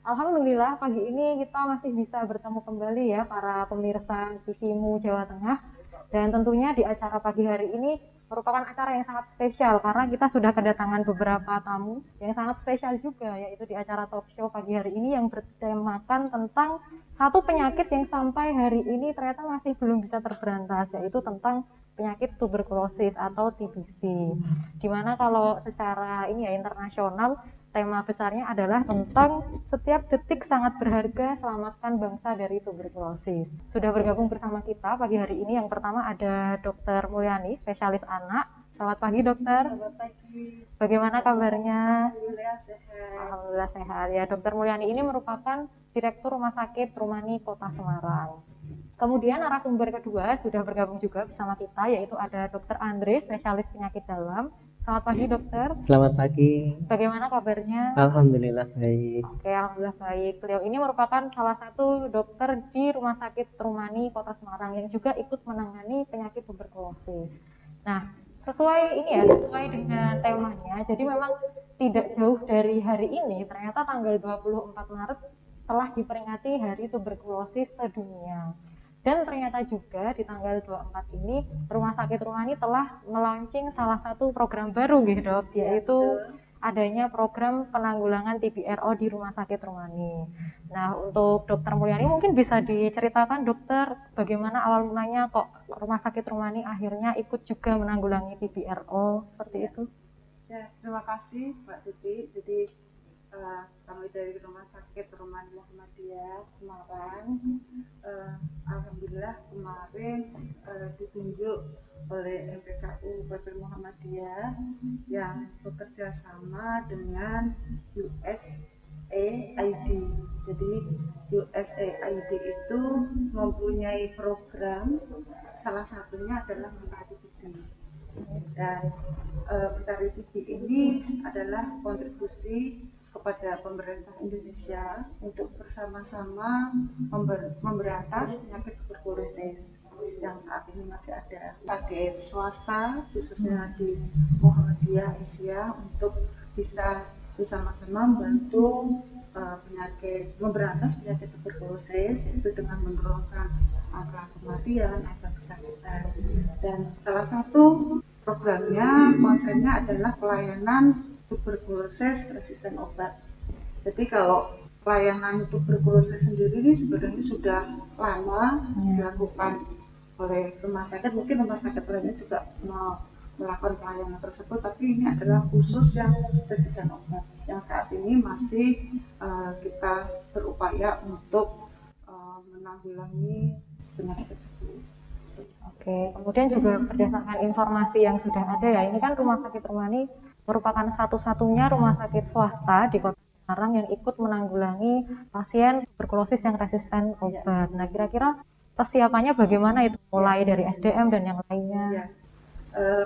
Alhamdulillah pagi ini kita masih bisa bertemu kembali ya para pemirsa TVmu Jawa Tengah. Dan tentunya di acara pagi hari ini merupakan acara yang sangat spesial karena kita sudah kedatangan beberapa tamu yang sangat spesial juga, yaitu di acara talk show pagi hari ini yang bertemakan tentang satu penyakit yang sampai hari ini ternyata masih belum bisa terberantas, yaitu tentang penyakit tuberkulosis atau TBC. Dimana kalau secara ini ya internasional tema besarnya adalah tentang setiap detik sangat berharga, selamatkan bangsa dari tuberkulosis. Sudah bergabung bersama kita pagi hari ini yang pertama ada Dr. Mulyani, spesialis anak. Selamat pagi dokter. Selamat pagi. Bagaimana kabarnya? Alhamdulillah sehat. Alhamdulillah sehat. Ya, Dr. Mulyani ini merupakan Direktur Rumah Sakit Rumani Kota Semarang. Kemudian narasumber kedua sudah bergabung juga bersama kita, yaitu ada Dr. Andre, spesialis penyakit dalam. Selamat pagi dokter. Selamat pagi. Bagaimana kabarnya? Alhamdulillah baik. Oke, alhamdulillah baik. Beliau ini merupakan salah satu dokter di Rumah Sakit Rumani Kota Semarang yang juga ikut menangani penyakit tuberkulosis. Nah, sesuai dengan temanya. Jadi memang tidak jauh dari hari ini, ternyata tanggal 24 Maret telah diperingati Hari Tuberkulosis Sedunia. Dan ternyata juga di tanggal 24 ini Rumah Sakit Rumani telah melaunching salah satu program baru gitu dok, yaitu adanya program penanggulangan TBRO di Rumah Sakit Rumani. Nah, untuk Dokter Mulyani mungkin bisa diceritakan dokter bagaimana awal mulanya kok Rumah Sakit Rumani akhirnya ikut juga menanggulangi TBRO seperti itu. Ya, terima kasih Mbak Tuti. Jadi kami dari Rumah Sakit Rumani Muhammadiyah Semarang, alhamdulillah kemarin ditunjuk oleh MPKU PP Muhammadiyah yang bekerja sama dengan USAID. Jadi USAID itu mempunyai program, salah satunya adalah Mentari TB. Dan Mentari TB ini adalah kontribusi kepada pemerintah Indonesia untuk bersama-sama memberantas penyakit tuberkulosis yang saat ini masih ada. Target swasta khususnya di Muhammadiyah Asia untuk bisa bersama-sama membantu memberantas penyakit tuberkulosis, itu dengan menurunkan angka kematian, angka kesakitan. Dan salah satu programnya, konsennya adalah pelayanan tuberkulosis resisten obat. Jadi kalau pelayanan tuberkulosis sendiri ini sebenarnya sudah lama dilakukan oleh rumah sakit, mungkin rumah sakit lainnya juga melakukan pelayanan tersebut, tapi ini adalah khusus yang resisten obat yang saat ini masih kita berupaya untuk menanggulangi penyakit tersebut. Oke, kemudian juga berdasarkan informasi yang sudah ada ya, ini kan Rumah Sakit Rumani merupakan satu-satunya rumah sakit swasta di Kota Semarang yang ikut menanggulangi pasien tuberkulosis yang resisten obat. Nah, kira-kira persiapannya bagaimana itu, mulai dari SDM dan yang lainnya? Ya.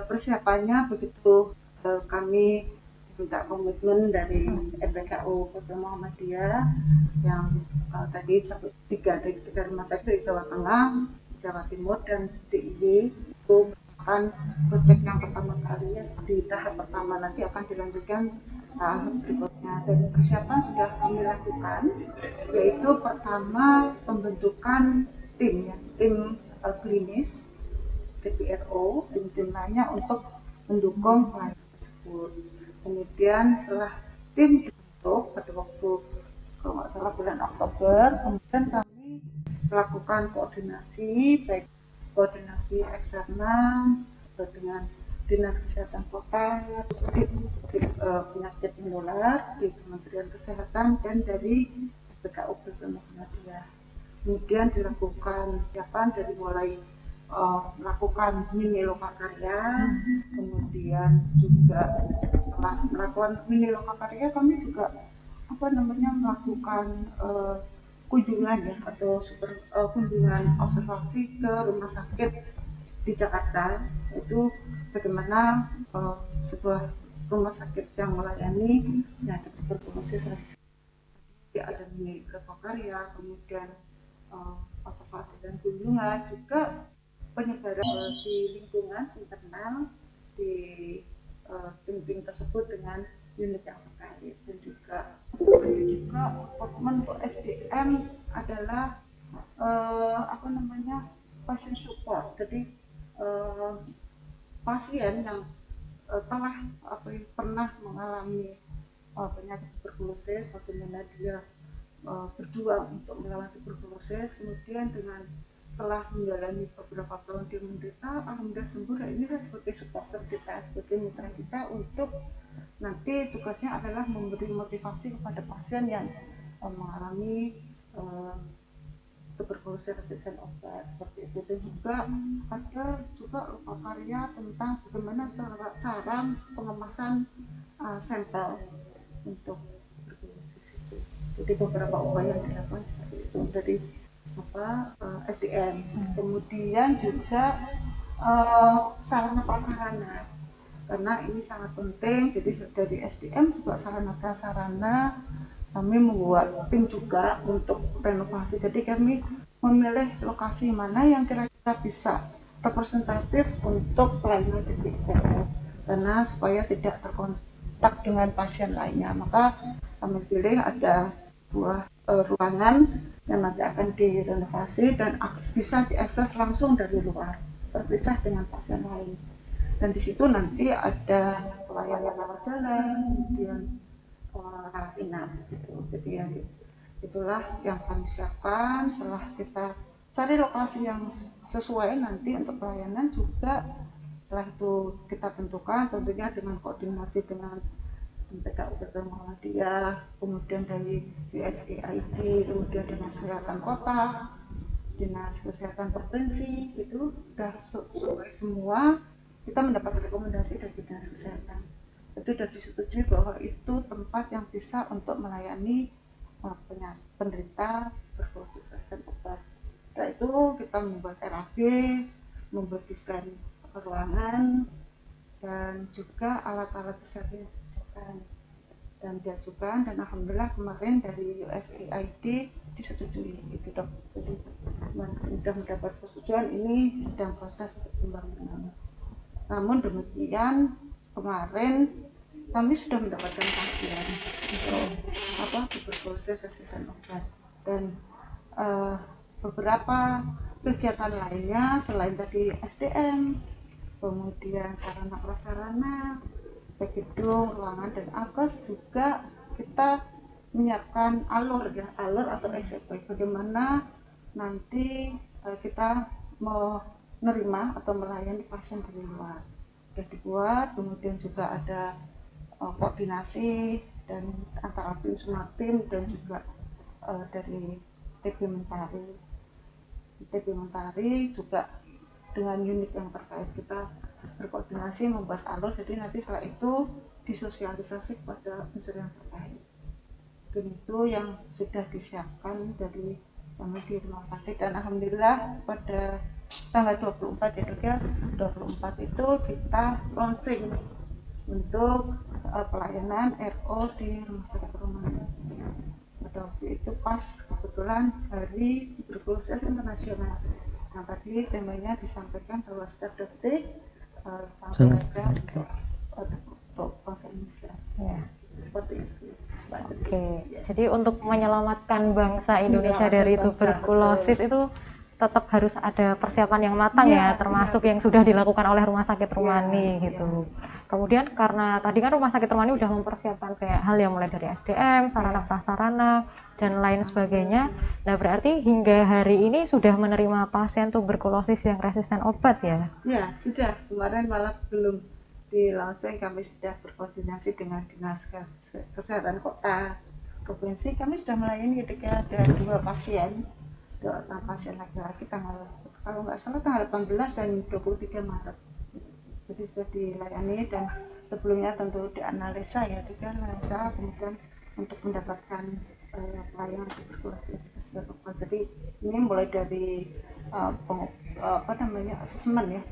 Persiapannya begitu kami minta komitmen dari MPKU PP Muhammadiyah yang tadi tiga rumah sakit di Jawa Tengah, Jawa Timur, dan DIY itu akan proyek yang pertama kali di tahap pertama, nanti akan dilanjutkan tahap berikutnya. Dan persiapan sudah kami lakukan, yaitu pertama pembentukan tim klinis TBRO, tim lainnya untuk mendukung pelayanan tersebut. Kemudian setelah tim dibentuk pada waktu kalau nggak salah bulan Oktober, kemudian kami melakukan koordinasi, baik koordinasi eksternal dengan Dinas Kesehatan Kota, penyakit menular di Kementerian Kesehatan, dan dari PKU PP Muhammadiyah. Kemudian dilakukan persiapan dari mulai melakukan mini lokakarya, kemudian juga setelah melakukan mini lokakarya kami juga melakukan kunjungan ya, atau kunjungan observasi ke rumah sakit di Jakarta, itu bagaimana sebuah rumah sakit yang melayani penyakit tuberkulosis resisten. Ada mini lokakarya, kemudian observasi dan kunjungan, juga penyebaran di lingkungan internal di tim-tim tersebut dengan unit yang terkait. Dan juga rekrutmen untuk SDM adalah pasien support. Jadi pasien yang pernah mengalami penyakit tuberkulosis, bagaimana dia berjuang untuk melawan tuberkulosis, kemudian setelah menjalani beberapa tahun dia menderita, alhamdulillah sembuh. Dan inilah sebagai supporter kita, sebagai mitra kita untuk nanti tugasnya adalah memberi motivasi kepada pasien yang mengalami tuberkulosis resisten obat seperti itu. Dan juga ada karya tentang bagaimana cara pengemasan sampel untuk tuberkulosis itu. Jadi beberapa upaya yang dilakukan seperti itu dari SDM. Kemudian juga sarana prasarana, karena ini sangat penting. Jadi dari SDM juga sarana prasarana kami membuat tim juga untuk renovasi. Jadi kami memilih lokasi mana yang kira-kira bisa representatif untuk pelayanan DPR, karena supaya tidak terkontak dengan pasien lainnya, maka kami pilih ada sebuah ruangan yang nanti akan direnovasi dan bisa diakses langsung dari luar, terpisah dengan pasien lain. Dan di situ nanti ada pelayanan rawat jalan, kemudian rawat inap gitu. Jadi itulah yang kami siapkan. Setelah kita cari lokasi yang sesuai nanti untuk pelayanan juga, setelah itu kita tentukan tentunya dengan koordinasi dengan PKU Muhammadiyah, kemudian dari USAID, kemudian Dinas Kesehatan Kota, Dinas Kesehatan Provinsi, itu sudah sesuai semua. Kita mendapat rekomendasi dari Dinas Kesehatan. Itu sudah disetujui bahwa itu tempat yang bisa untuk melayani penderita tuberkulosis resisten obat. Setelah itu kita membuat RAB, membuat desain ruangan, dan juga alat-alat dan diajukan, dan alhamdulillah kemarin dari USAID disetujui itu dok. Jadi sudah mendapat persetujuan, ini sedang proses pembangunan. Namun demikian kemarin kami sudah mendapatkan pasien untuk tuberkulosis resisten obat, dan beberapa kegiatan lainnya selain tadi SDM, kemudian sarana prasarana, baik gedung, ruangan, dan akes, juga kita menyiapkan alur atau SOP bagaimana nanti kita menerima atau melayani pasien dari luar. Sudah dibuat, kemudian juga ada koordinasi dan antara tim Sumatim dan juga dari TB Mentari juga dengan unit yang terkait kita berkoordinasi membuat alur. Jadi nanti setelah itu disosialisasi kepada unsur yang terkait. Dan itu yang sudah disiapkan dari kami di rumah sakit, dan alhamdulillah pada tanggal 24 ya 24 itu kita launching untuk pelayanan RO di rumah sakit Rumani. Pada waktu itu pas kebetulan hari tuberkulosis internasional. Nah tadi temanya disampaikan bahwa setiap detik sampaikan untuk bangsa Indonesia. Ya. Seperti itu. Oke, jadi untuk menyelamatkan bangsa Indonesia dari tuberkulosis itu tetap harus ada persiapan yang matang ya, termasuk yang sudah dilakukan oleh Rumah Sakit Rumani gitu. Kemudian karena tadi kan Rumah Sakit Rumani udah mempersiapkan kayak hal yang mulai dari SDM, sarana prasarana, dan lain sebagainya. Nah berarti hingga hari ini sudah menerima pasien tuberkulosis yang resisten obat ya? Ya, sudah. Kemarin malah belum di launching, kami sudah berkoordinasi dengan Dinas Kesehatan Kota Provinsi. Kami sudah melayani ketika ada 2 pasien laki-laki kalau nggak salah tanggal 18 dan 23 Maret. Jadi sudah dilayani, dan sebelumnya tentu dianalisa ya, dianalisa kemudian untuk mendapatkan pelayanan tuberkulosis resisten obat. Jadi ini mulai dari asesmen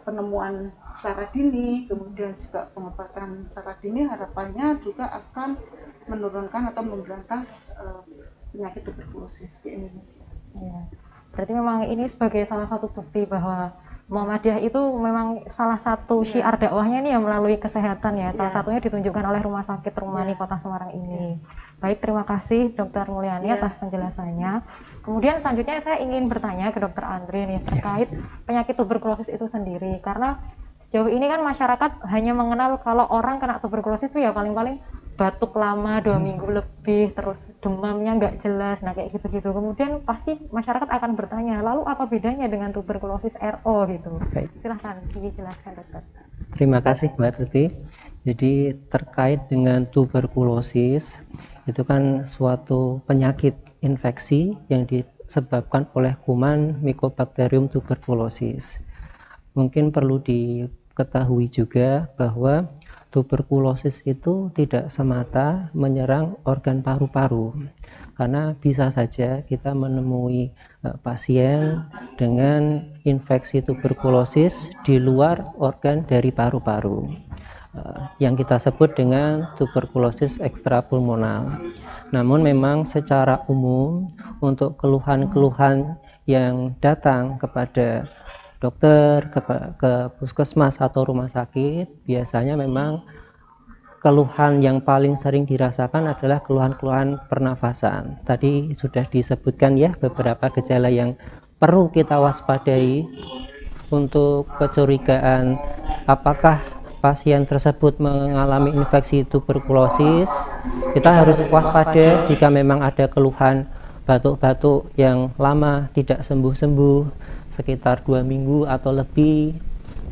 penemuan secara dini, kemudian juga pengobatan secara dini, harapannya juga akan menurunkan atau memberantas penyakit tuberkulosis di Indonesia. Ya. Berarti memang ini sebagai salah satu bukti bahwa Muhammadiyah itu memang salah satu syiar dakwahnya ini ya melalui kesehatan ya. Salah satunya ditunjukkan oleh Rumah Sakit Rumani Kota Semarang ini. Baik, terima kasih Dokter Mulyani atas penjelasannya. Kemudian selanjutnya saya ingin bertanya ke Dokter Andre nih terkait penyakit tuberkulosis itu sendiri. Karena sejauh ini kan masyarakat hanya mengenal kalau orang kena tuberkulosis itu ya paling-paling batuk lama 2 minggu lebih, terus demamnya nggak jelas, nah kayak gitu-gitu. Kemudian pasti masyarakat akan bertanya, lalu apa bedanya dengan tuberkulosis RO gitu? Baik. Silahkan dijelaskan dokter. Terima kasih Mbak Tuti. Jadi terkait dengan tuberkulosis, itu kan suatu penyakit infeksi yang disebabkan oleh kuman Mycobacterium tuberculosis. Mungkin perlu diketahui juga bahwa tuberkulosis itu tidak semata menyerang organ paru-paru, karena bisa saja kita menemui pasien dengan infeksi tuberkulosis di luar organ dari paru-paru, yang kita sebut dengan tuberkulosis ekstrapulmonal. Namun memang secara umum untuk keluhan-keluhan yang datang kepada dokter, ke puskesmas atau rumah sakit, biasanya memang keluhan yang paling sering dirasakan adalah keluhan-keluhan pernafasan. Tadi sudah disebutkan ya beberapa gejala yang perlu kita waspadai untuk kecurigaan apakah pasien tersebut mengalami infeksi tuberkulosis. Kita harus waspada jika memang ada keluhan batuk-batuk yang lama tidak sembuh-sembuh, sekitar 2 minggu atau lebih,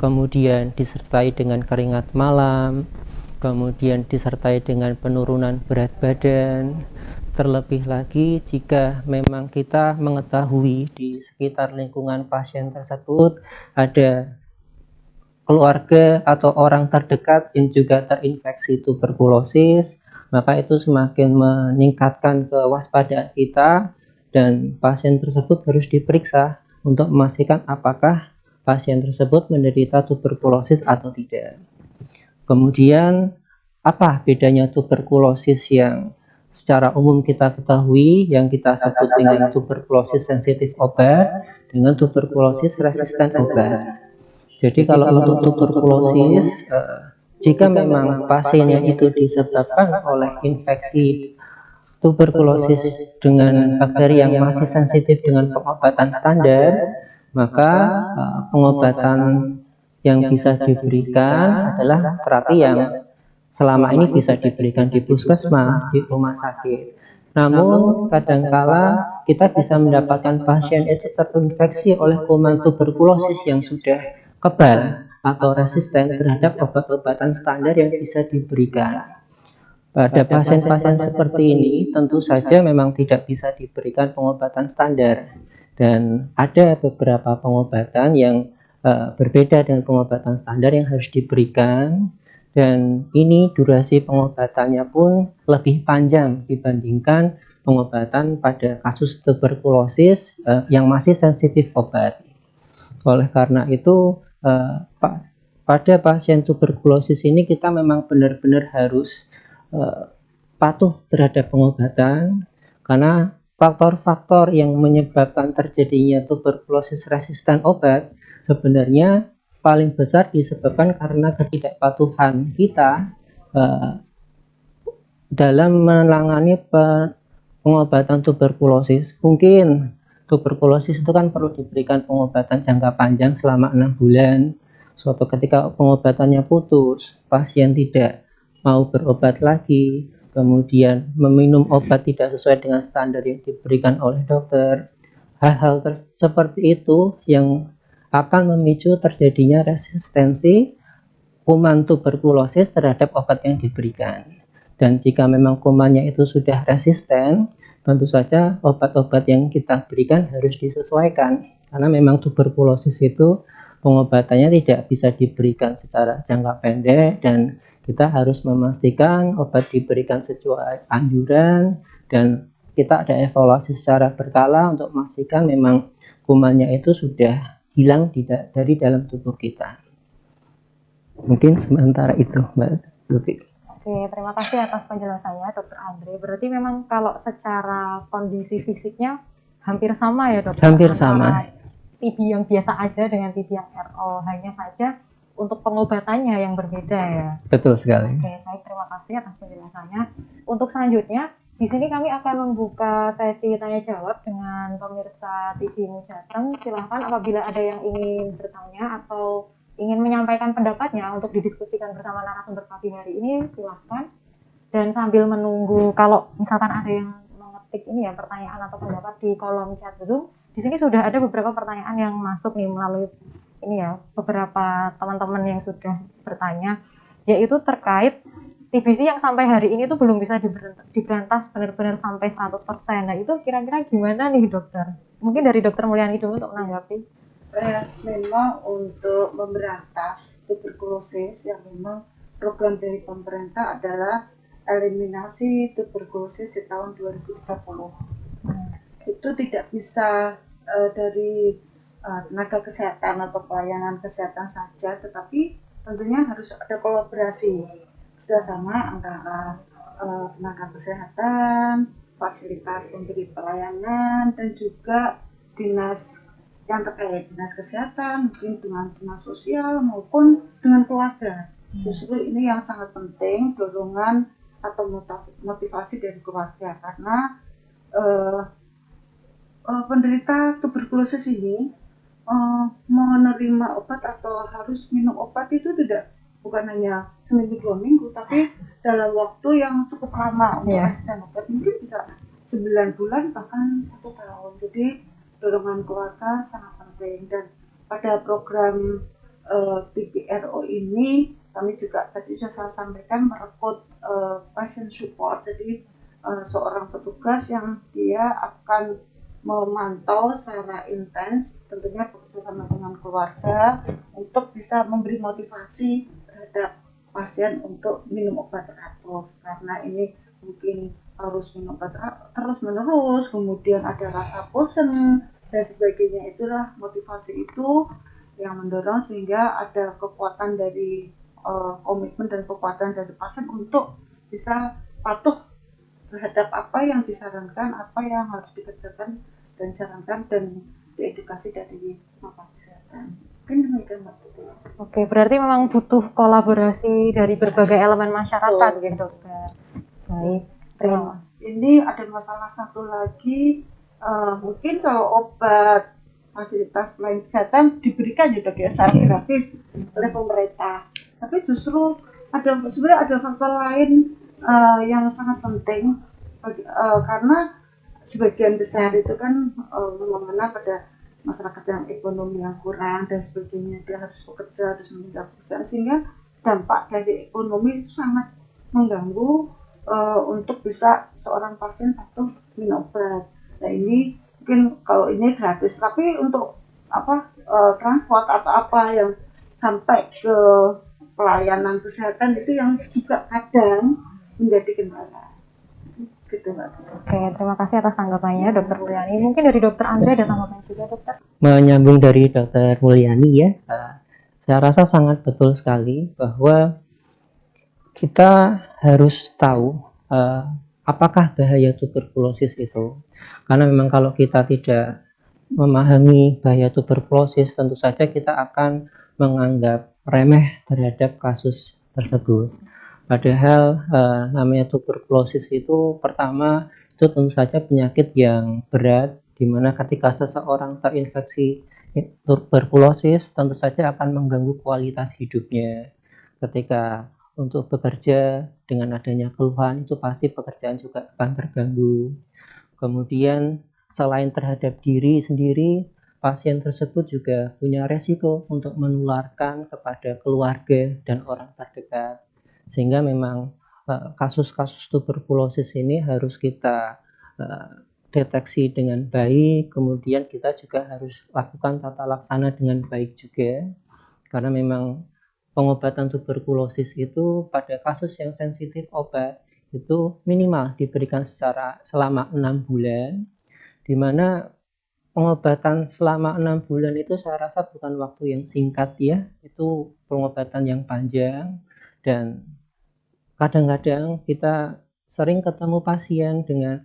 kemudian disertai dengan keringat malam, kemudian disertai dengan penurunan berat badan. Terlebih lagi jika memang kita mengetahui di sekitar lingkungan pasien tersebut ada keluarga atau orang terdekat yang juga terinfeksi tuberkulosis, maka itu semakin meningkatkan kewaspadaan kita dan pasien tersebut harus diperiksa untuk memastikan apakah pasien tersebut menderita tuberkulosis atau tidak. Kemudian apa bedanya tuberkulosis yang secara umum kita ketahui yang kita sebut dengan tuberkulosis sensitif obat dengan tuberkulosis resisten obat. Jadi kalau untuk tuberkulosis, jika memang pasiennya itu disebabkan oleh infeksi tuberkulosis dengan bakteri yang masih sensitif dengan pengobatan standar, maka pengobatan yang bisa diberikan adalah terapi yang selama ini bisa diberikan di puskesmas, di rumah sakit. Namun kadangkala kita bisa mendapatkan pasien itu terinfeksi oleh kuman tuberkulosis yang sudah kebal atau resisten terhadap obat-obatan standar yang bisa diberikan. Pada pasien-pasien seperti ini tentu saja memang tidak bisa diberikan pengobatan standar dan ada beberapa pengobatan yang berbeda dengan pengobatan standar yang harus diberikan, dan ini durasi pengobatannya pun lebih panjang dibandingkan pengobatan pada kasus tuberkulosis yang masih sensitif obat. Oleh karena itu pada pasien tuberkulosis ini kita memang benar-benar harus patuh terhadap pengobatan, karena faktor-faktor yang menyebabkan terjadinya tuberkulosis resisten obat sebenarnya paling besar disebabkan karena ketidakpatuhan kita dalam menangani pengobatan tuberkulosis. Mungkin tuberkulosis itu kan perlu diberikan pengobatan jangka panjang selama 6 bulan. Suatu ketika pengobatannya putus, pasien tidak mau berobat lagi, kemudian meminum obat tidak sesuai dengan standar yang diberikan oleh dokter. Hal-hal seperti itu yang akan memicu terjadinya resistensi kuman tuberkulosis terhadap obat yang diberikan. Dan jika memang kumannya itu sudah resisten, tentu saja obat-obat yang kita berikan harus disesuaikan, karena memang tuberkulosis itu pengobatannya tidak bisa diberikan secara jangka pendek dan kita harus memastikan obat diberikan sesuai anjuran dan kita ada evaluasi secara berkala untuk memastikan memang kumannya itu sudah hilang dari dalam tubuh kita. Mungkin sementara itu Mbak Tuti. Oke, terima kasih atas penjelasannya Dokter Andre. Berarti memang kalau secara kondisi fisiknya hampir sama ya Dokter? Hampir sama. TB yang biasa aja dengan TB yang RO, hanya saja untuk pengobatannya yang berbeda ya. Betul sekali. Oke, baik, terima kasih atas penjelasannya. Untuk selanjutnya, di sini kami akan membuka sesi tanya jawab dengan pemirsa TV Mujateng. Silahkan apabila ada yang ingin bertanya atau ingin menyampaikan pendapatnya untuk didiskusikan bersama narasumber pagi hari ini, silahkan. Dan sambil menunggu, kalau misalkan ada yang mengetik ini ya pertanyaan atau pendapat di kolom chat Zoom, di sini sudah ada beberapa pertanyaan yang masuk nih melalui ini ya, beberapa teman-teman yang sudah bertanya, yaitu terkait TBC yang sampai hari ini tuh belum bisa diberantas benar-benar sampai 100%. Nah, itu kira-kira gimana nih dokter? Mungkin dari dokter Mulyani dulu untuk menanggapi. Memang untuk memberantas tuberkulosis yang memang program dari pemerintah adalah eliminasi tuberkulosis di tahun 2030. Itu tidak bisa dari tenaga kesehatan atau pelayanan kesehatan saja, tetapi tentunya harus ada kolaborasi kerjasama antara tenaga kesehatan, fasilitas pemberi pelayanan, dan juga dinas yang terkait, dinas kesehatan, mungkin dengan dinas sosial maupun dengan keluarga. Justru ini yang sangat penting, dorongan atau motivasi dari keluarga, karena penderita tuberkulosis ini menerima obat atau harus minum obat itu bukan hanya seminggu 2 minggu, tapi dalam waktu yang cukup lama untuk asisten obat, mungkin bisa 9 bulan bahkan 1 tahun. Jadi dorongan keluarga sangat penting. Dan pada program TBRO ini kami juga tadi sudah saya sampaikan merekrut patient support, jadi seorang petugas yang dia akan memantau secara intens, tentunya bekerjasama dengan keluarga untuk bisa memberi motivasi terhadap pasien untuk minum obat teratur, karena ini mungkin harus minum obat terus menerus, kemudian ada rasa bosan dan sebagainya. Itulah motivasi itu yang mendorong sehingga ada kekuatan dari komitmen dan kekuatan dari pasien untuk bisa patuh terhadap apa yang disarankan, apa yang harus dikerjakan dan disarankan dan diedukasi dari tenaga kesehatan. Mungkin demikian Mbak Tuti. Oke, berarti memang butuh kolaborasi dari berbagai elemen masyarakat gitu dokter. Baik, terima kasih. Ini ada masalah satu lagi, mungkin kalau obat fasilitas pelayanan kesehatan diberikan ya dok ya secara gratis oleh pemerintah, tapi justru sebenarnya ada faktor lain yang sangat penting karena sebagian besar itu kan mengena pada masyarakat yang ekonomi yang kurang dan sebagainya, dia harus bekerja, harus meninggal pekerjaan, sehingga dampak dari ekonomi itu sangat mengganggu untuk bisa seorang pasien patuh minum obat. Nah ini mungkin kalau ini gratis, tapi untuk transport atau apa yang sampai ke pelayanan kesehatan itu yang juga kadang menjadi kendala. Gitu, Mbak. Oke, terima kasih atas tanggapannya Dokter Mulyani. Mungkin dari Dokter Andre ada tanggapan juga dokter? Menyambung dari Dokter Mulyani ya, saya rasa sangat betul sekali bahwa kita harus tahu apakah bahaya tuberkulosis itu. Karena memang kalau kita tidak memahami bahaya tuberkulosis, tentu saja kita akan menganggap remeh terhadap kasus tersebut. Padahal namanya tuberkulosis itu pertama itu tentu saja penyakit yang berat, di mana ketika seseorang terinfeksi tuberkulosis tentu saja akan mengganggu kualitas hidupnya. Ketika untuk bekerja dengan adanya keluhan itu pasti pekerjaan juga akan terganggu. Kemudian selain terhadap diri sendiri, pasien tersebut juga punya resiko untuk menularkan kepada keluarga dan orang terdekat. Sehingga memang kasus-kasus tuberkulosis ini harus kita deteksi dengan baik, kemudian kita juga harus lakukan tata laksana dengan baik juga, karena memang pengobatan tuberkulosis itu pada kasus yang sensitif obat itu minimal diberikan selama 6 bulan, di mana pengobatan selama 6 bulan itu saya rasa bukan waktu yang singkat ya, itu pengobatan yang panjang. Dan kadang-kadang kita sering ketemu pasien dengan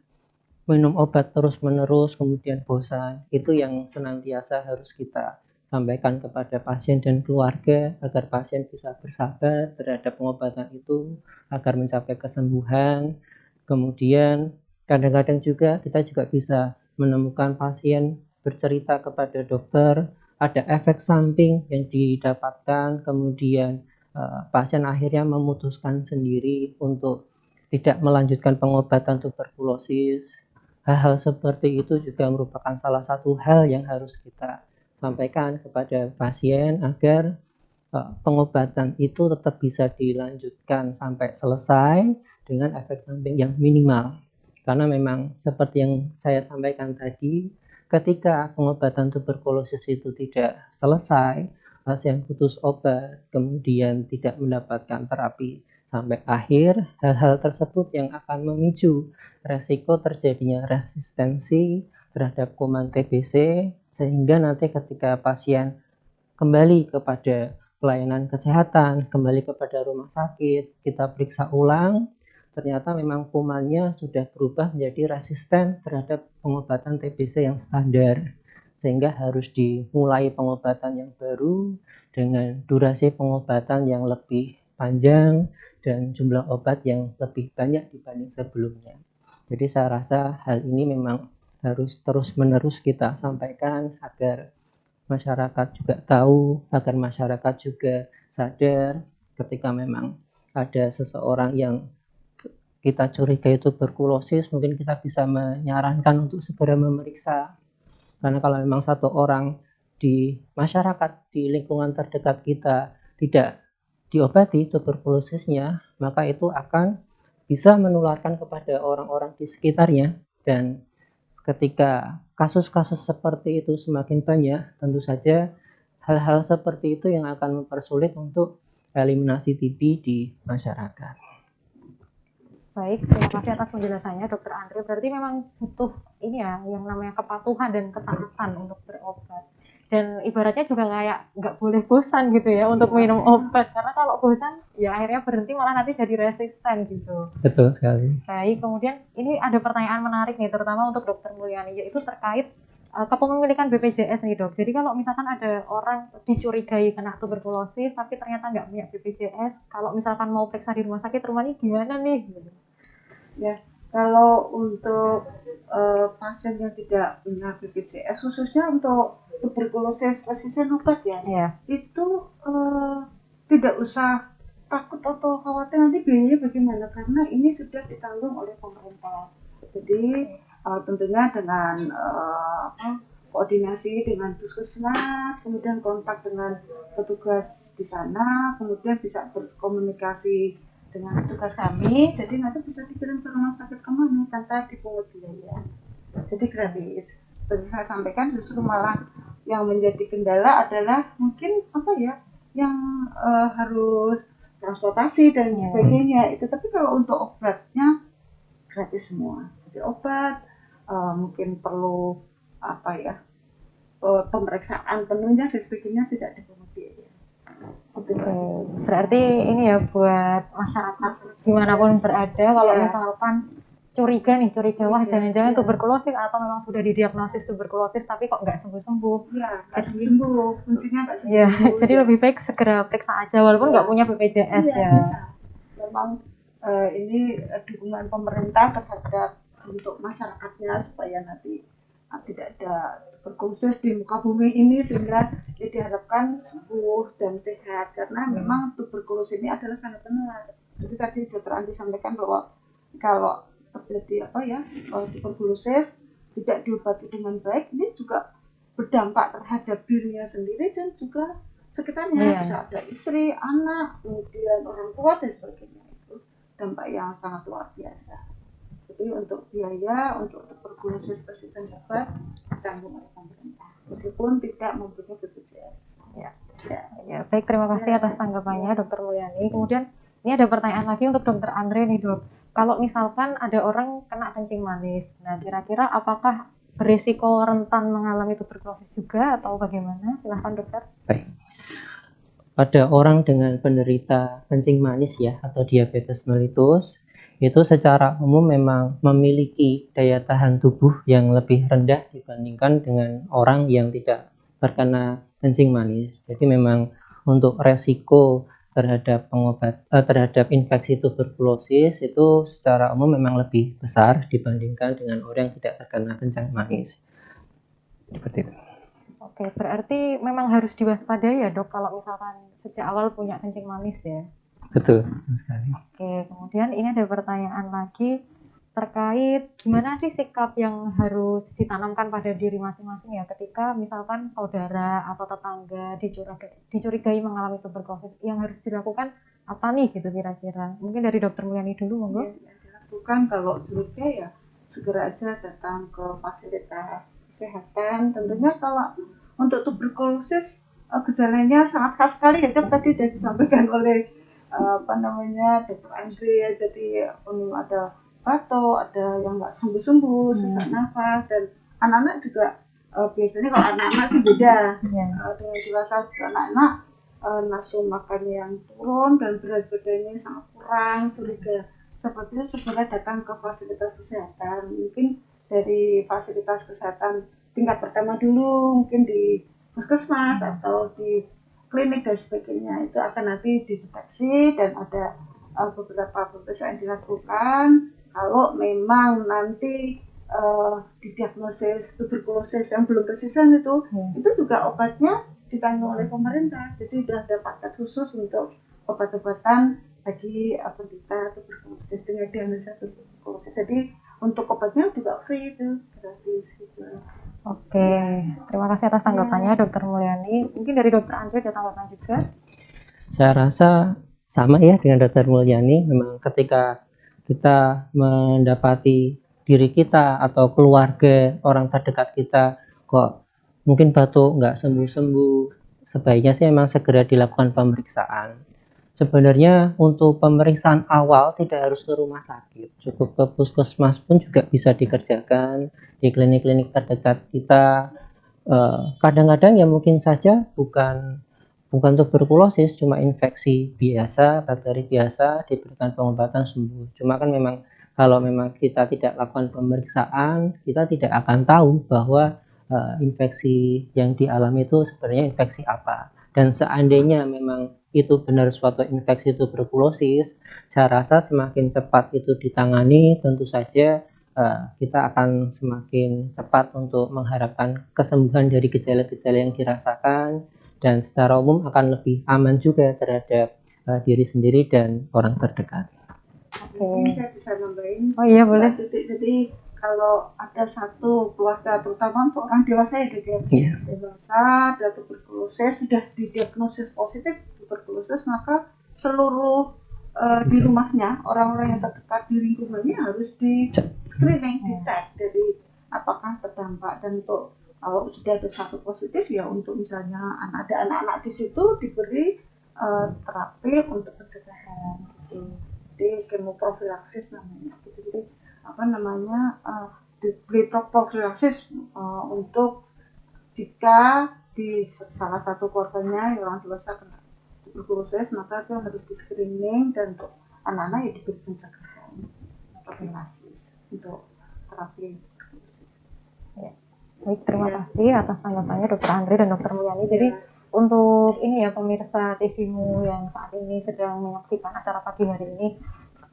minum obat terus-menerus, kemudian bosan, itu yang senantiasa harus kita sampaikan kepada pasien dan keluarga agar pasien bisa bersabar terhadap pengobatan itu agar mencapai kesembuhan. Kemudian kadang-kadang juga kita juga bisa menemukan pasien bercerita kepada dokter ada efek samping yang didapatkan, kemudian pasien akhirnya memutuskan sendiri untuk tidak melanjutkan pengobatan tuberkulosis. Hal-hal seperti itu juga merupakan salah satu hal yang harus kita sampaikan kepada pasien agar pengobatan itu tetap bisa dilanjutkan sampai selesai dengan efek samping yang minimal. Karena memang seperti yang saya sampaikan tadi, ketika pengobatan tuberkulosis itu tidak selesai, pasien putus obat, kemudian tidak mendapatkan terapi sampai akhir, hal-hal tersebut yang akan memicu resiko terjadinya resistensi terhadap kuman TBC, sehingga nanti ketika pasien kembali kepada pelayanan kesehatan, kembali kepada rumah sakit, kita periksa ulang, ternyata memang kumannya sudah berubah menjadi resisten terhadap pengobatan TBC yang standar, sehingga harus dimulai pengobatan yang baru dengan durasi pengobatan yang lebih panjang dan jumlah obat yang lebih banyak dibanding sebelumnya. Jadi saya rasa hal ini memang harus terus-menerus kita sampaikan agar masyarakat juga tahu, agar masyarakat juga sadar ketika memang ada seseorang yang kita curigai tuberkulosis, mungkin kita bisa menyarankan untuk segera memeriksa. Karena kalau memang satu orang di masyarakat, di lingkungan terdekat kita tidak diobati tuberkulosisnya, maka itu akan bisa menularkan kepada orang-orang di sekitarnya. Dan ketika kasus-kasus seperti itu semakin banyak, tentu saja hal-hal seperti itu yang akan mempersulit untuk eliminasi TB di masyarakat. Baik, terima kasih atas penjelasannya Dokter Andre. Berarti memang butuh ini ya, yang namanya kepatuhan dan ketaatan untuk berobat. Dan ibaratnya juga kayak nggak boleh bosan gitu ya untuk minum obat. Karena kalau bosan, ya akhirnya berhenti malah nanti jadi resisten gitu. Betul sekali. Baik, kemudian ini ada pertanyaan menarik nih, terutama untuk Dokter Mulyani, yaitu terkait kepemilikan BPJS nih dok. Jadi kalau misalkan ada orang dicurigai kena tuberkulosis tapi ternyata nggak punya BPJS, kalau misalkan mau periksa di rumah sakit rumah ini gimana nih? Ya, kalau untuk pasien yang tidak punya BPJS, khususnya untuk tuberkulosis resisten obat ya, itu tidak usah takut atau khawatir nanti biayanya bagaimana, karena ini sudah ditanggung oleh pemerintah. Jadi tentunya dengan koordinasi dengan puskesmas, kemudian kontak dengan petugas di sana, kemudian bisa berkomunikasi dengan petugas kami, jadi nanti bisa dikirim ke rumah sakit kemana tanpa dipungut biaya, jadi gratis. Seperti saya sampaikan, justru malah yang menjadi kendala adalah mungkin apa ya, yang harus transportasi dan sebagainya itu. Tapi kalau untuk obatnya gratis semua. Jadi obat mungkin perlu apa ya, pemeriksaan penuhnya dan sebagainya tidak dipungut biaya. Oke, berarti ini ya buat masyarakat dimanapun berada, kalau misalkan curiga wah jangan-jangan tuberkulosis atau memang sudah didiagnosis tuberkulosis tapi kok nggak sembuh-sembuh. Iya, nggak sembuh, kuncinya nggak sembuh. Ya, jadi lebih baik segera periksa aja walaupun nggak punya BPJS ya. Bisa. Memang ini dukungan pemerintah terhadap untuk masyarakatnya supaya nanti tidak ada tuberkulosis di muka bumi ini, sehingga ya diharapkan sembuh dan sehat, karena memang tuberkulosis ini adalah sangat menular. Jadi tadi Dr. Andi sampaikan bahwa kalau terjadi tuberkulosis tidak diobati dengan baik, ini juga berdampak terhadap dirinya sendiri dan juga sekitarnya. Bisa ada istri, anak, kemudian orang tua dan sebagainya. Itu dampak yang sangat luar biasa. Jadi untuk biaya untuk tuberkulosis resisten obat ditanggung oleh pemerintah, meskipun tidak mempunyai BPJS. Ya, baik, terima kasih atas tanggapannya Dokter Mulyani. Kemudian ini ada pertanyaan lagi untuk Dokter Andre nih dok. Kalau misalkan ada orang kena kencing manis, nah kira-kira apakah berisiko rentan mengalami tuberkulosis juga atau bagaimana? Silahkan dokter. Baik. Pada orang dengan penderita kencing manis ya atau diabetes mellitus, itu secara umum memang memiliki daya tahan tubuh yang lebih rendah dibandingkan dengan orang yang tidak terkena kencing manis. Jadi memang untuk resiko terhadap infeksi tuberkulosis itu secara umum memang lebih besar dibandingkan dengan orang yang tidak terkena kencing manis. Seperti itu. Oke, berarti memang harus diwaspadai ya dok kalau misalkan sejak awal punya kencing manis ya. Betul sekali. Oke, kemudian ini ada pertanyaan lagi terkait gimana sih sikap yang harus ditanamkan pada diri masing-masing ya ketika misalkan saudara atau tetangga dicurigai mengalami tuberkulosis, yang harus dilakukan apa nih gitu kira-kira? Mungkin dari Dokter Mulyani dulu monggo. Yang dilakukan kalau curiga ya segera aja datang ke fasilitas kesehatan. Tentunya kalau untuk tuberkulosis gejalanya sangat khas sekali ya dok, tadi sudah disampaikan oleh Dokter Andre ya. Jadi ada batuk, ada yang nggak sembuh-sembuh, sesak nafas, dan anak-anak juga biasanya kalau anak-anak sih beda dengan dewasa. Anak-anak nafsu makan yang turun dan berat badannya sangat kurang, curiga seperti itu segera datang ke fasilitas kesehatan. Mungkin dari fasilitas kesehatan tingkat pertama dulu, mungkin di puskesmas atau di klinik dan sebagainya, itu akan nanti dideteksi dan ada beberapa pemeriksaan dilakukan. Kalau memang nanti didiagnosis tuberkulosis yang belum resisten itu juga obatnya ditanggung oleh pemerintah. Jadi sudah ada paket khusus untuk obat-obatan bagi penderita tuberkulosis dengan diagnosis tuberkulosis. Jadi untuk obatnya juga free itu, gratis gitu. Oke, terima kasih atas tanggapannya Dokter Mulyani. Mungkin dari Dokter Andre ada tanggapan juga? Saya rasa sama ya dengan Dokter Mulyani. Memang ketika kita mendapati diri kita atau keluarga orang terdekat kita kok mungkin batuk nggak sembuh-sembuh, sebaiknya sih memang segera dilakukan pemeriksaan. Sebenarnya untuk pemeriksaan awal tidak harus ke rumah sakit, cukup ke puskesmas pun juga bisa dikerjakan di klinik-klinik terdekat kita. Kadang-kadang ya mungkin saja bukan tuberkulosis, cuma infeksi biasa, bakteri biasa, diberikan pengobatan sembuh. Cuma kan memang kalau memang kita tidak lakukan pemeriksaan, kita tidak akan tahu bahwa infeksi yang dialami itu sebenarnya infeksi apa. Dan seandainya memang itu benar suatu infeksi tuberkulosis, saya rasa semakin cepat itu ditangani, tentu saja kita akan semakin cepat untuk mengharapkan kesembuhan dari gejala-gejala yang dirasakan, dan secara umum akan lebih aman juga terhadap diri sendiri dan orang terdekat. Ini saya bisa nambahin. Oh iya boleh. Jadi kalau ada satu keluarga, terutama untuk orang dewasa ya dok ya, dewasa ada tuberkulosis, sudah didiagnosis positif tuberkulosis, maka seluruh di rumahnya, orang-orang yang terdekat di lingkungannya harus di screening, dicek dari apakah terdampak. Dan untuk kalau sudah ada satu positif ya, untuk misalnya ada anak-anak di situ diberi terapi untuk pencegahan gitu. Jadi kemoprofilaksis namanya gitu. Jadi diberi profilaksis untuk jika di salah satu keluarganya orang dewasa kena tuberkulosis, maka itu harus di screening, dan untuk anak-anak ya diberi pencegahan profilaksis untuk terapi tuberkulosis. Ya. Baik, terima kasih atas tanggapannya Dokter Andre dan Dokter Mulyani. Jadi untuk ini ya pemirsa TV-mu yang saat ini sedang menyaksikan acara pagi hari ini,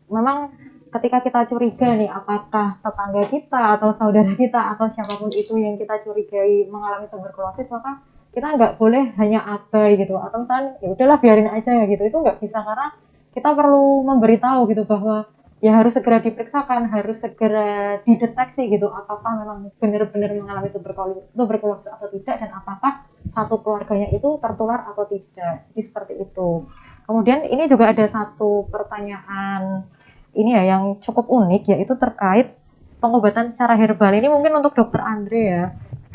memang ketika kita curiga nih apakah tetangga kita atau saudara kita atau siapapun itu yang kita curigai mengalami tuberkulosis, maka kita nggak boleh hanya abai gitu, atau misalnya ya udahlah biarin aja ya gitu. Itu nggak bisa, karena kita perlu memberitahu gitu bahwa ya harus segera diperiksakan, harus segera dideteksi gitu apakah memang benar-benar mengalami tuberkulosis atau tidak, dan apakah satu keluarganya itu tertular atau tidak. Jadi seperti itu. Kemudian ini juga ada satu pertanyaan ini ya yang cukup unik, yaitu terkait pengobatan secara herbal. Ini mungkin untuk Dokter Andre ya.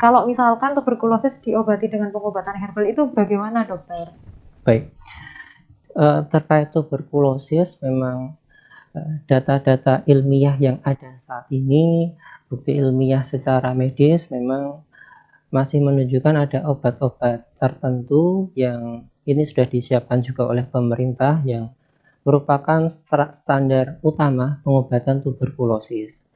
Kalau misalkan tuberkulosis diobati dengan pengobatan herbal itu bagaimana dokter? Baik, terkait tuberkulosis memang data-data ilmiah yang ada saat ini, bukti ilmiah secara medis memang masih menunjukkan ada obat-obat tertentu yang ini sudah disiapkan juga oleh pemerintah yang merupakan standar utama pengobatan tuberkulosis.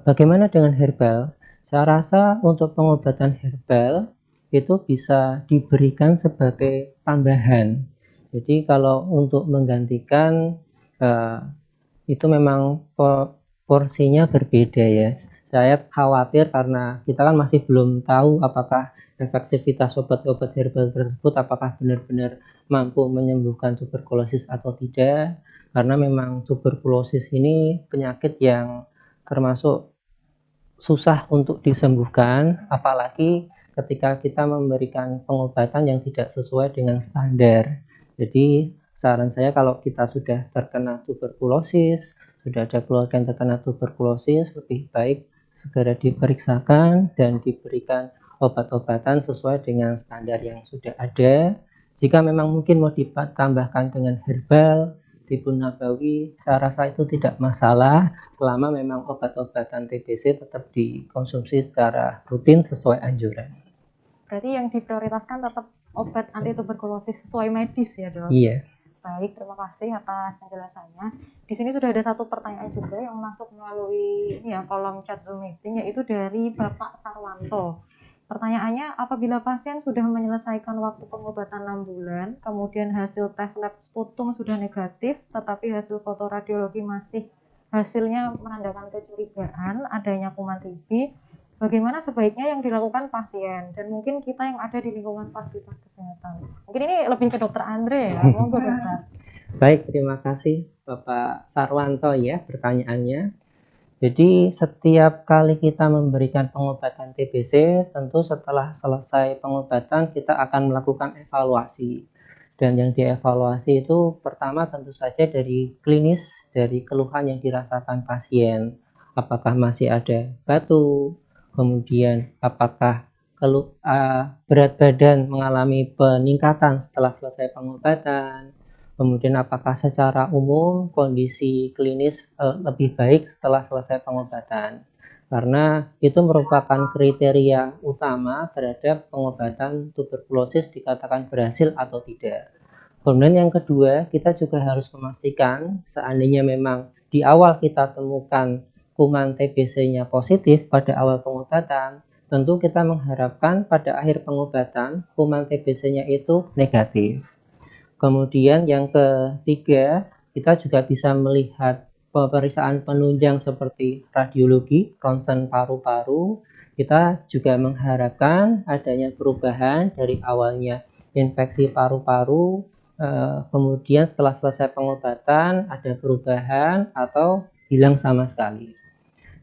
Bagaimana dengan herbal? Saya rasa untuk pengobatan herbal itu bisa diberikan sebagai tambahan. Jadi kalau untuk menggantikan itu memang porsinya berbeda ya. Saya khawatir karena kita kan masih belum tahu apakah efektivitas obat-obat herbal tersebut apakah benar-benar mampu menyembuhkan tuberkulosis atau tidak. Karena memang tuberkulosis ini penyakit yang termasuk susah untuk disembuhkan, apalagi ketika kita memberikan pengobatan yang tidak sesuai dengan standar. Jadi saran saya kalau kita sudah terkena tuberkulosis, sudah ada keluarga yang terkena tuberkulosis, lebih baik segera diperiksakan dan diberikan obat-obatan sesuai dengan standar yang sudah ada. Jika memang mungkin mau ditambahkan dengan herbal, Tibun Nabawi, saya rasa itu tidak masalah selama memang obat-obatan TBC tetap dikonsumsi secara rutin sesuai anjuran. Berarti yang diprioritaskan tetap obat anti tuberkulosis sesuai medis ya, Dok? Iya. Baik, terima kasih atas penjelasannya. Di sini sudah ada satu pertanyaan juga yang masuk melalui kolom chat Zoom meeting, yaitu dari Bapak Sarwanto. Pertanyaannya, apabila pasien sudah menyelesaikan waktu pengobatan 6 bulan, kemudian hasil tes lab sputum sudah negatif, tetapi hasil fotoradiologi masih hasilnya menandakan kecurigaan adanya kuman TB, bagaimana sebaiknya yang dilakukan pasien dan mungkin kita yang ada di lingkungan fasilitas kesehatan? Mungkin ini lebih ke Dokter Andre ya, monggo Dokter. Baik, terima kasih Bapak Sarwanto ya pertanyaannya. Jadi setiap kali kita memberikan pengobatan TBC, tentu setelah selesai pengobatan kita akan melakukan evaluasi. Dan yang dievaluasi itu pertama tentu saja dari klinis, dari keluhan yang dirasakan pasien. Apakah masih ada batu, kemudian apakah berat badan mengalami peningkatan setelah selesai pengobatan, kemudian apakah secara umum kondisi klinis lebih baik setelah selesai pengobatan, karena itu merupakan kriteria utama terhadap pengobatan tuberkulosis dikatakan berhasil atau tidak. Kemudian yang kedua, kita juga harus memastikan seandainya memang di awal kita temukan kuman TBC-nya positif pada awal pengobatan, tentu kita mengharapkan pada akhir pengobatan kuman TBC-nya itu negatif. Kemudian yang ketiga, kita juga bisa melihat pemeriksaan penunjang seperti radiologi, ronsen paru-paru. Kita juga mengharapkan adanya perubahan dari awalnya infeksi paru-paru, kemudian setelah selesai pengobatan ada perubahan atau hilang sama sekali.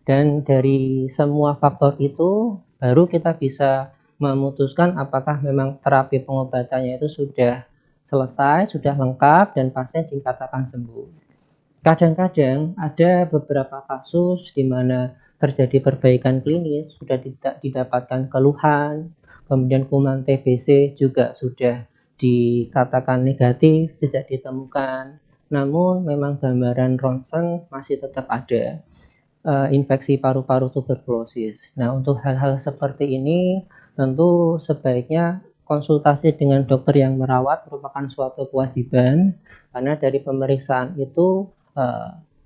Dan dari semua faktor itu baru kita bisa memutuskan apakah memang terapi pengobatannya itu sudah selesai, sudah lengkap, dan pasien dikatakan sembuh. Kadang-kadang ada beberapa kasus di mana terjadi perbaikan klinis, sudah tidak didapatkan keluhan, kemudian kuman TBC juga sudah dikatakan negatif, tidak ditemukan, namun memang gambaran ronsen masih tetap ada infeksi paru-paru tuberkulosis. Nah, untuk hal-hal seperti ini tentu sebaiknya konsultasi dengan dokter yang merawat merupakan suatu kewajiban, karena dari pemeriksaan itu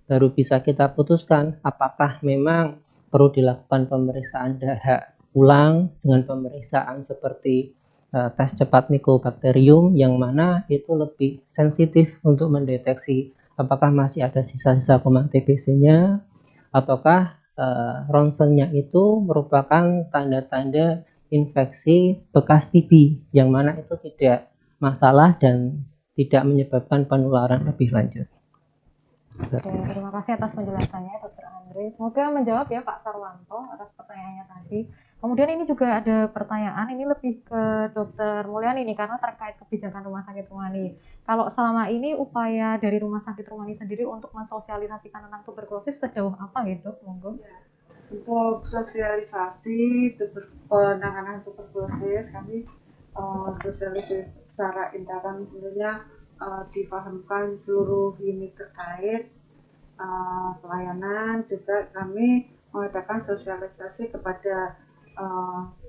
baru bisa kita putuskan apakah memang perlu dilakukan pemeriksaan dahak ulang dengan pemeriksaan seperti tes cepat Mycobacterium, yang mana itu lebih sensitif untuk mendeteksi apakah masih ada sisa-sisa kuman TBC-nya, ataukah ronsennya itu merupakan tanda-tanda infeksi bekas TB yang mana itu tidak masalah dan tidak menyebabkan penularan lebih lanjut. Oke, terima kasih atas penjelasannya Dokter Andre. Semoga menjawab ya Pak Sarwanto atas pertanyaannya tadi. Kemudian ini juga ada pertanyaan, ini lebih ke Dokter Mulyani nih karena terkait kebijakan Rumah Sakit Rumani. Kalau selama ini upaya dari Rumah Sakit Rumani sendiri untuk mensosialisasikan tentang tuberkulosis sejauh apa ya Dok? Monggo. Untuk sosialisasi penanganan tuberkulosis, kami sosialisasi secara intern tentunya dipahamkan seluruh unit terkait pelayanan. Juga kami mengadakan sosialisasi kepada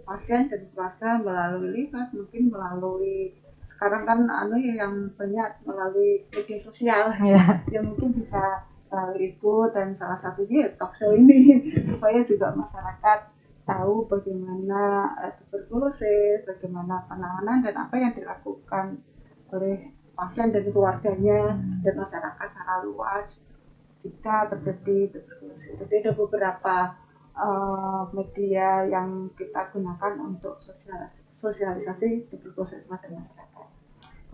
pasien dan keluarga melalui lipat, mungkin melalui sekarang kan yang banyak melalui media sosial Ya. ya mungkin bisa melalui itu, dan salah satunya talk show ini supaya juga masyarakat tahu bagaimana tuberkulosis, bagaimana penanganan dan apa yang dilakukan oleh pasien dan keluarganya dan masyarakat secara luas jika terjadi tuberkulosis. Jadi ada beberapa media yang kita gunakan untuk sosialisasi tuberkulosis pada masyarakat.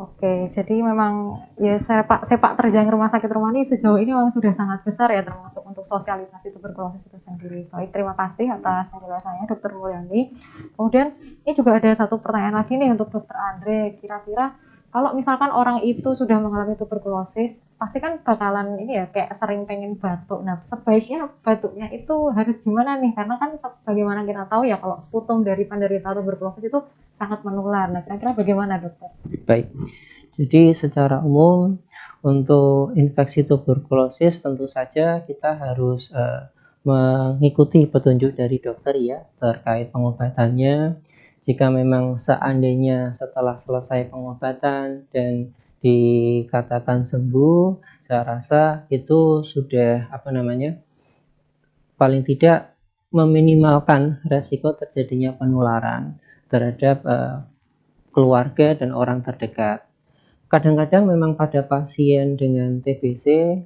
Oke, jadi memang ya sepak terjang Rumah Sakit Rumani sejauh ini memang sudah sangat besar ya, termasuk untuk sosialisasi tuberkulosis itu sendiri. Baik, terima kasih atas penjelasannya Dokter Mulyani. Kemudian ini juga ada satu pertanyaan lagi nih untuk Dokter Andre. Kira-kira kalau misalkan orang itu sudah mengalami tuberkulosis, pasti kan bakalan ini ya kayak sering pengen batuk. Nah, sebaiknya batuknya itu harus gimana nih? Karena kan bagaimana kita tahu ya kalau sputum dari penderita tuberkulosis itu sangat menular. Nah, kira-kira bagaimana dokter? Baik, jadi secara umum untuk infeksi tuberkulosis tentu saja kita harus mengikuti petunjuk dari dokter ya terkait pengobatannya. Jika memang seandainya setelah selesai pengobatan dan dikatakan sembuh, saya rasa itu sudah paling tidak meminimalkan resiko terjadinya penularan terhadap keluarga dan orang terdekat. Kadang-kadang memang pada pasien dengan TBC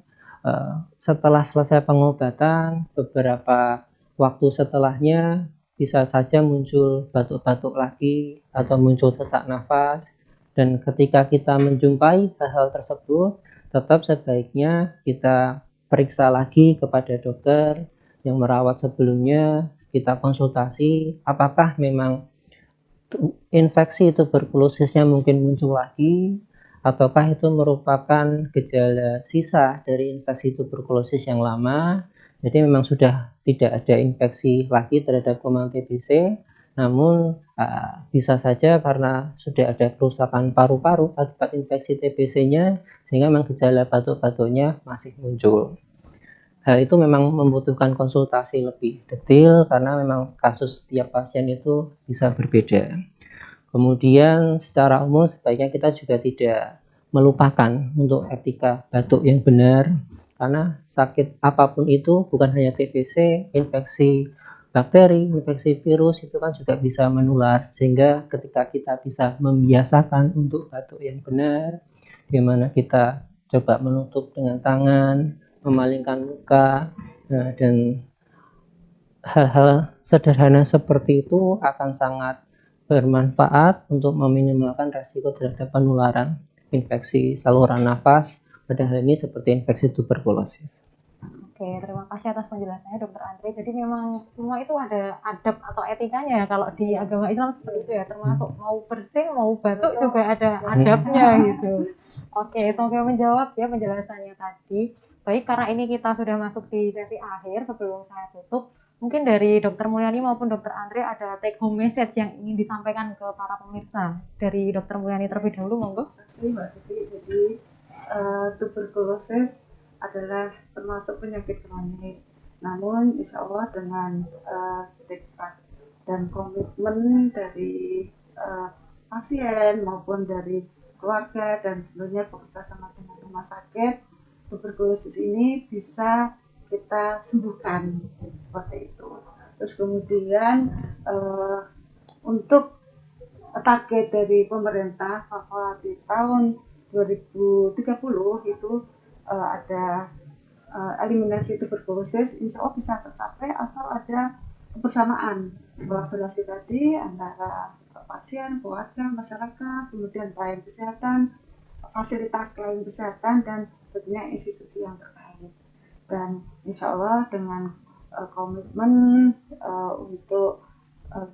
setelah selesai pengobatan beberapa waktu setelahnya bisa saja muncul batuk-batuk lagi atau muncul sesak nafas, dan ketika kita menjumpai hal-hal tersebut tetap sebaiknya kita periksa lagi kepada dokter yang merawat sebelumnya, kita konsultasi apakah memang infeksi tuberkulosisnya mungkin muncul lagi ataukah itu merupakan gejala sisa dari infeksi tuberkulosis yang lama. Jadi memang sudah tidak ada infeksi lagi terhadap kuman TBC, namun bisa saja karena sudah ada kerusakan paru-paru akibat infeksi TBC-nya sehingga memang gejala batuk-batuknya masih muncul. Hal itu memang membutuhkan konsultasi lebih detail karena memang kasus setiap pasien itu bisa berbeda. Kemudian secara umum sebaiknya kita juga tidak melupakan untuk etika batuk yang benar, karena sakit apapun itu bukan hanya TBC, infeksi bakteri, infeksi virus itu kan juga bisa menular, sehingga ketika kita bisa membiasakan untuk batuk yang benar, di mana kita coba menutup dengan tangan, memalingkan muka, dan hal-hal sederhana seperti itu akan sangat bermanfaat untuk meminimalkan resiko terhadap penularan infeksi saluran nafas, pada hal ini seperti infeksi tuberkulosis. Oke, terima kasih atas penjelasannya Dokter Andre. Jadi memang semua itu ada adab atau etikanya ya, kalau di agama Islam seperti itu ya, termasuk mau bersin, mau batuk juga ada adabnya gitu. Oke, semoga menjawab ya penjelasannya tadi. Baik, karena ini kita sudah masuk di sesi akhir, sebelum saya tutup, mungkin dari Dokter Mulyani maupun Dokter Andre ada take home message yang ingin disampaikan ke para pemirsa. Dari Dokter Mulyani terlebih dahulu, monggo. Terima kasih Mbak Titi. Jadi tuberkulosis adalah termasuk penyakit kronik. Namun insya Allah dengan tekad dan komitmen dari pasien maupun dari keluarga dan tentunya bekerja sama dengan rumah sakit, tuberkulosis ini bisa kita sembuhkan seperti itu. Terus kemudian untuk target dari pemerintah bahwa di tahun 2030 itu ada eliminasi tuberkulosis, insya Allah bisa tercapai asal ada kebersamaan kolaborasi tadi antara pasien, keluarga, masyarakat, kemudian pelayan kesehatan, fasilitas pelayan kesehatan, dan tentunya institusi yang terkait. Dan insya Allah dengan komitmen untuk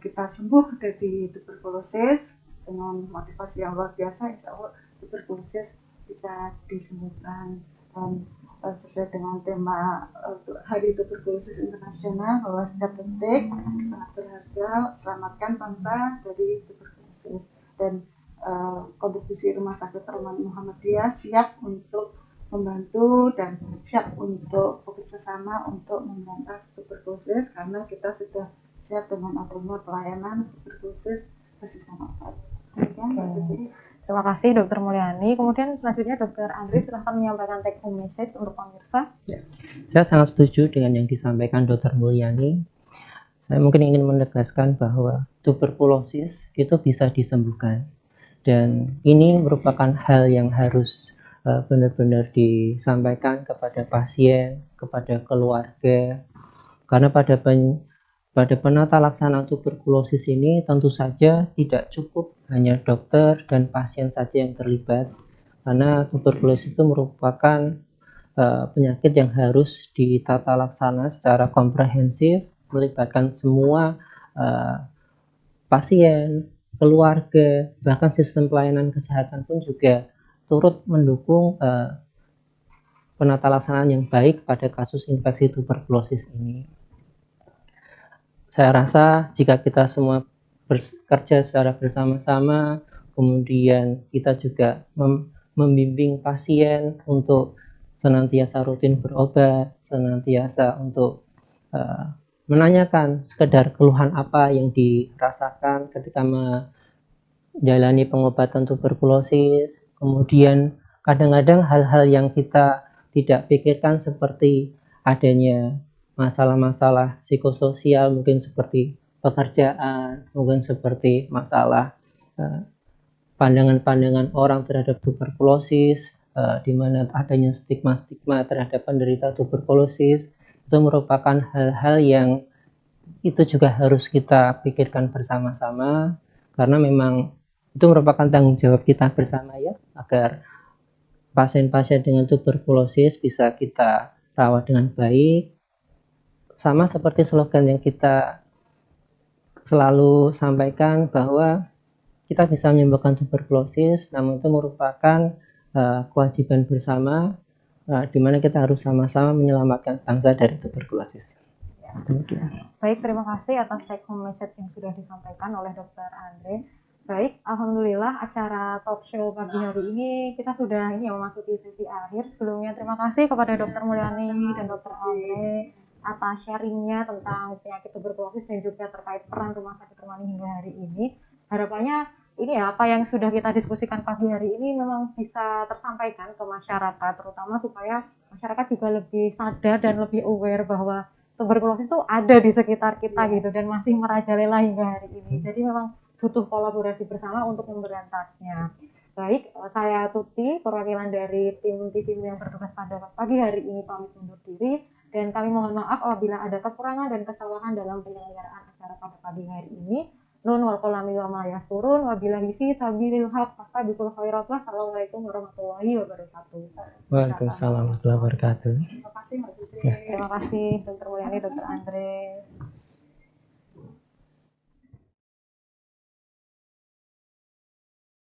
kita sembuh dari tuberkulosis dengan motivasi yang luar biasa, insya Allah tuberkulosis bisa disembuhkan. Dan sesuai dengan tema Hari Tuberkulosis Internasional bahwa setiap detik sangat berharga, selamatkan bangsa dari tuberkulosis. Dan kontribusi Rumah Sakit Rumani Muhammadiyah siap untuk membantu dan siap untuk bekerja sama untuk memberantas tuberkulosis, karena kita sudah siap dengan adanya pelayanan tuberkulosis bersama. Terima kasih Dokter Mulyani. Kemudian selanjutnya Dokter Andri silahkan menyampaikan take home message untuk pemirsa. Saya sangat setuju dengan yang disampaikan Dokter Mulyani. Saya mungkin ingin menegaskan bahwa tuberkulosis itu bisa disembuhkan. Dan ini merupakan hal yang harus benar-benar disampaikan kepada pasien, kepada keluarga. Karena pada penata laksanaan tuberkulosis ini tentu saja tidak cukup hanya dokter dan pasien saja yang terlibat. Karena tuberkulosis itu merupakan penyakit yang harus ditata laksana secara komprehensif, melibatkan semua pasien, keluarga, bahkan sistem pelayanan kesehatan pun juga turut mendukung penata laksanaan yang baik pada kasus infeksi tuberkulosis ini. Saya rasa jika kita semua bekerja secara bersama-sama, kemudian kita juga membimbing pasien untuk senantiasa rutin berobat, senantiasa untuk menanyakan sekedar keluhan apa yang dirasakan ketika menjalani pengobatan tuberkulosis. Kemudian kadang-kadang hal-hal yang kita tidak pikirkan seperti adanya masalah-masalah psikososial, mungkin seperti pekerjaan, mungkin seperti masalah pandangan-pandangan orang terhadap tuberkulosis, di mana adanya stigma-stigma terhadap penderita tuberkulosis, itu merupakan hal-hal yang itu juga harus kita pikirkan bersama-sama, karena memang itu merupakan tanggung jawab kita bersama ya, agar pasien-pasien dengan tuberkulosis bisa kita rawat dengan baik. Sama seperti slogan yang kita selalu sampaikan bahwa kita bisa menyembuhkan tuberkulosis, namun itu merupakan kewajiban bersama, di mana kita harus sama-sama menyelamatkan bangsa dari tuberkulosis. Demikian. Baik, terima kasih atas take home message yang sudah disampaikan oleh Dokter Andre. Baik, alhamdulillah acara talk show pagi hari ini kita sudah memasuki sesi akhir. Sebelumnya terima kasih kepada Dokter Mulyani dan Dokter Andre atas sharingnya tentang penyakit tuberkulosis dan juga terkait peran Rumah Sakit Rumani hingga hari ini. Harapannya apa yang sudah kita diskusikan pagi hari ini memang bisa tersampaikan ke masyarakat, terutama supaya masyarakat juga lebih sadar dan lebih aware bahwa tuberkulosis itu ada di sekitar kita gitu dan masih merajalela hingga hari ini. Jadi memang butuh kolaborasi bersama untuk memberantasnya. Baik, saya Tuti, perwakilan dari tim TV yang bertugas pada pagi hari ini pamit undur diri, dan kami mohon maaf apabila ada kekurangan dan kesalahan dalam penyelenggaraan acara pada pagi hari ini. Nun wal kolami wa ma yasturun wabillahi fi sabilil haq fastabiqul khairat. Wassalamualaikum warahmatullahi wabarakatuh. Waalaikumsalam warahmatullahi wabarakatuh. Terima kasih Mbak Putri. Terima kasih Dokter Mulyani, Dokter Andre.